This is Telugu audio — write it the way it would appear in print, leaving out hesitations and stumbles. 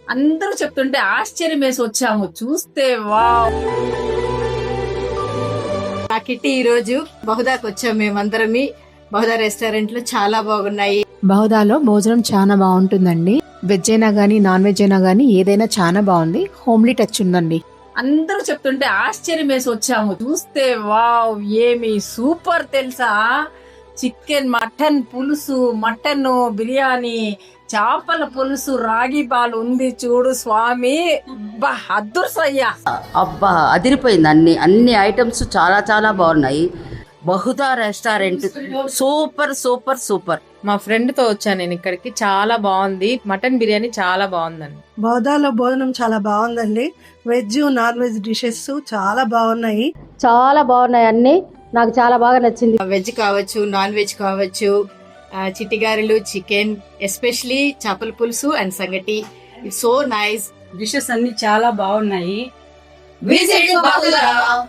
అందరూ చెప్తుంటే ఆశ్చర్యం వేసి వచ్చాము. చూస్తే వావ్. ఆ కిట్టి ఈ రోజు బహుదాకి వచ్చాము మేమందరమి. బహుదా రెస్టారెంట్ లో చాలా బాగున్నాయి. బహుదాలో భోజనం చాలా బాగుంటుందండి. వెజ్ అయినా గానీ నాన్ వెజ్ అయినా గానీ ఏదైనా చాలా బాగుంది. హోమ్లీ టచ్ ఉందండి. అందరూ చెప్తుంటే ఆశ్చర్యం వేసి వచ్చాము. చూస్తే వావ్, ఏమి సూపర్ తెలుసా. చికెన్, మటన్ పులుసు, మటన్ బిర్యానీ, చేపల పులుసు, రాగి పాలు ఉంది చూడు స్వామి. బా అద్దుర్సయ్యా. అబ్బా అదిరిపోయింది. అన్ని ఐటమ్స్ చాలా చాలా బాగున్నాయి. Bahuda restaurant super super super. మా ఫ్రెండ్ తో వచ్చాను నేను ఇక్కడికి. చాలా బాగుంది. మటన్ బిర్యానీ చాలా బాగుందండి. బౌద్ధాలో భోజనం చాలా బాగుందండి. వెజ్ నాన్ వెజ్ డిషెస్ చాలా బాగున్నాయి. చాలా బాగున్నాయి అన్ని. నాకు చాలా బాగా నచ్చింది. వెజ్ కావచ్చు, నాన్ వెజ్ కావచ్చు, చిట్టిగారెలు, చికెన్, ఎస్పెషలీ చేపల పులుసు అండ్ సంగటి. It's so nice. డిషెస్ అన్ని చాలా బాగున్నాయి. విజిట్ బహుదా.